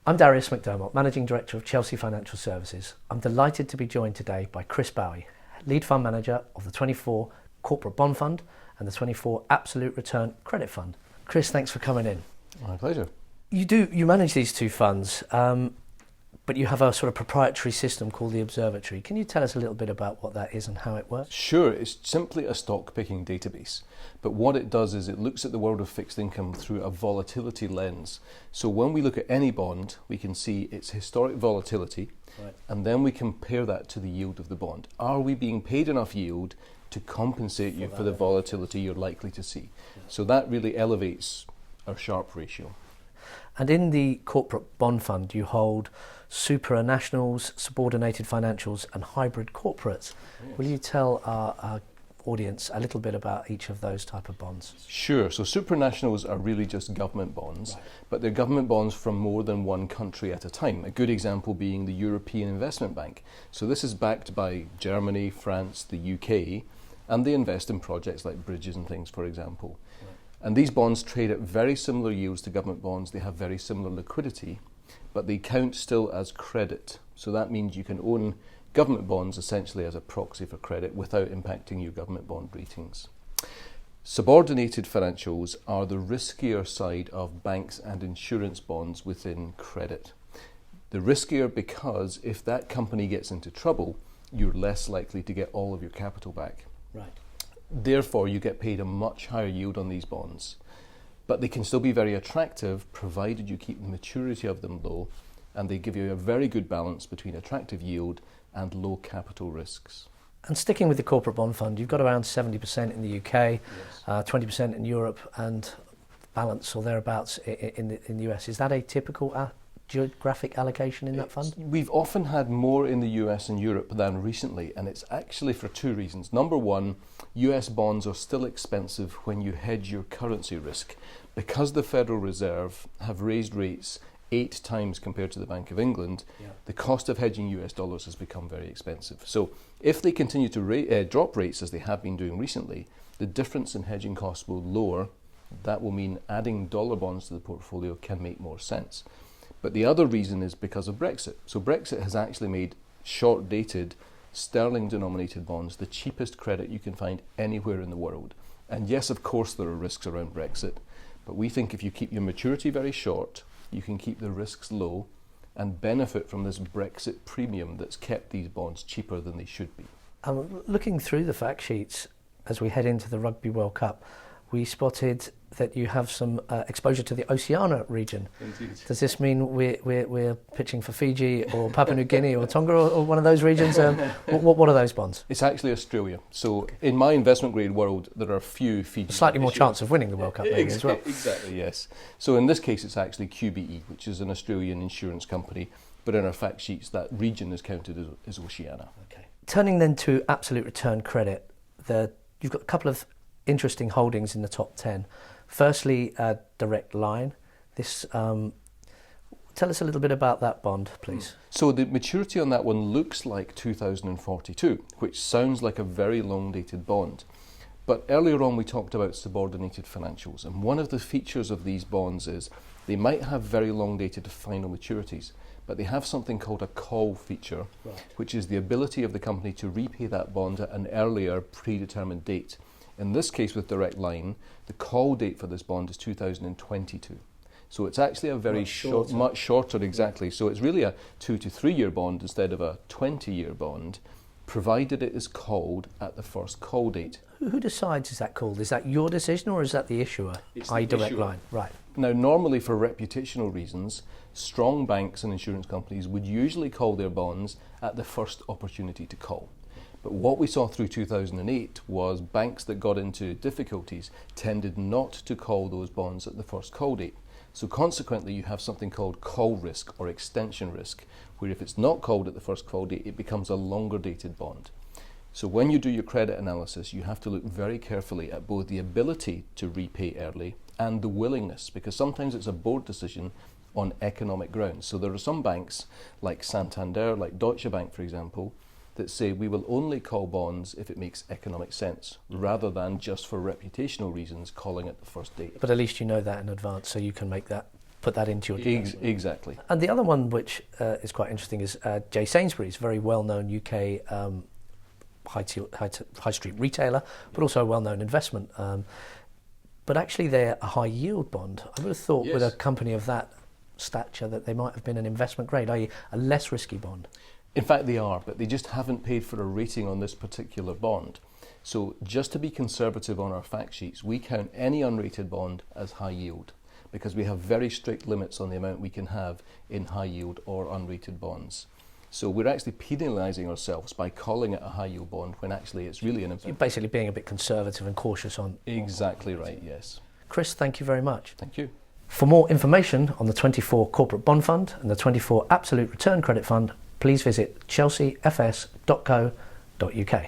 I'm Darius McDermott, Managing Director of Chelsea Financial Services. I'm delighted to be joined today by Chris Bowie, Lead Fund Manager of the TwentyFour Corporate Bond Fund and the TwentyFour Absolute Return Credit Fund. Chris, thanks for coming in. My pleasure. You manage these two funds, but you have a sort of proprietary system called the Observatory. Can you tell us a little bit about what that is and how it works? Sure, it's simply a stock picking database. But what it does is it looks at the world of fixed income through a volatility lens. So when we look at any bond, we can see its historic volatility, right, and then we compare that to the yield of the bond. Are we being paid enough yield to compensate you for the volatility you're likely to see? Yeah. So that really elevates our Sharpe ratio. And in the corporate bond fund, you hold supranationals, subordinated financials and hybrid corporates. Yes. Will you tell our audience a little bit about each of those type of bonds? Sure. So supranationals are really just government bonds, right, but they're government bonds from more than one country at a time. A good example being the European Investment Bank. So this is backed by Germany, France, the UK, and they invest in projects like bridges and things, for example. Right. And these bonds trade at very similar yields to government bonds. They have very similar liquidity, but they count still as credit. So that means you can own government bonds essentially as a proxy for credit without impacting your government bond ratings. Subordinated financials are the riskier side of banks and insurance bonds within credit. They're riskier because if that company gets into trouble, you're less likely to get all of your capital back. Right. Therefore, you get paid a much higher yield on these bonds. But they can still be very attractive provided you keep the maturity of them low, and they give you a very good balance between attractive yield and low capital risks. And sticking with the corporate bond fund, you've got around 70% in the UK, yes, 20% in Europe, and balance or thereabouts in the US. Is that a typical geographic allocation in that fund? We've often had more in the US and Europe than recently, and it's actually for two reasons. Number one, US bonds are still expensive when you hedge your currency risk. Because the Federal Reserve have raised rates 8 times compared to the Bank of England, yeah, the cost of hedging US dollars has become very expensive. So if they continue to drop rates as they have been doing recently, the difference in hedging costs will lower. That will mean adding dollar bonds to the portfolio can make more sense. But the other reason is because of Brexit. So Brexit has actually made short-dated, sterling-denominated bonds the cheapest credit you can find anywhere in the world. And yes, of course, there are risks around Brexit, but we think if you keep your maturity very short, you can keep the risks low and benefit from this Brexit premium that's kept these bonds cheaper than they should be. Looking through the fact sheets as we head into the Rugby World Cup, we spotted that you have some exposure to the Oceania region. Indeed. Does this mean we're pitching for Fiji or Papua New Guinea or Tonga or one of those regions? What are those bonds? It's actually Australia. So in my investment grade world, there are few Fiji. Slightly more chance of winning the World Cup maybe as well. Exactly, yes. So in this case, it's actually QBE, which is an Australian insurance company. But in our fact sheets, that region is counted as Oceania. Okay. Turning then to absolute return credit, you've got a couple of interesting holdings in the top 10. Firstly, Direct Line. Tell us a little bit about that bond, please. So the maturity on that one looks like 2042, which sounds like a very long-dated bond. But earlier on we talked about subordinated financials, and one of the features of these bonds is they might have very long-dated final maturities, but they have something called a call feature, right, which is the ability of the company to repay that bond at an earlier predetermined date. In this case with Direct Line, the call date for this bond is 2022. So it's actually a very much shorter, exactly. So it's really a 2 to 3 year bond instead of a 20-year bond, provided it is called at the first call date. Who decides is that called? Is that your decision or is that the issuer, i.e. Direct Line? Right. Now, normally for reputational reasons, strong banks and insurance companies would usually call their bonds at the first opportunity to call. But what we saw through 2008 was banks that got into difficulties tended not to call those bonds at the first call date. So consequently, you have something called call risk or extension risk, where if it's not called at the first call date, it becomes a longer dated bond. So when you do your credit analysis, you have to look very carefully at both the ability to repay early and the willingness, because sometimes it's a board decision on economic grounds. So there are some banks like Santander, like Deutsche Bank, for example, that say we will only call bonds if it makes economic sense, rather than just for reputational reasons calling it the first date. But at least you know that in advance, so you can make that put that into your Exactly. And the other one, which is quite interesting, is Sainsburys, very well-known UK high street retailer, but also a well-known investment. But actually, they're a high-yield bond. I would have thought with a company of that stature that they might have been an investment grade, i.e. a less risky bond. In fact, they are, but they just haven't paid for a rating on this particular bond. So just to be conservative on our fact sheets, we count any unrated bond as high yield, because we have very strict limits on the amount we can have in high yield or unrated bonds. So we're actually penalising ourselves by calling it a high yield bond when actually it's really an investment. You're basically being a bit conservative and cautious on... Exactly right, yes. Chris, thank you very much. Thank you. For more information on the TwentyFour Corporate Bond Fund and the TwentyFour Absolute Return Credit Fund, please visit chelseafs.co.uk.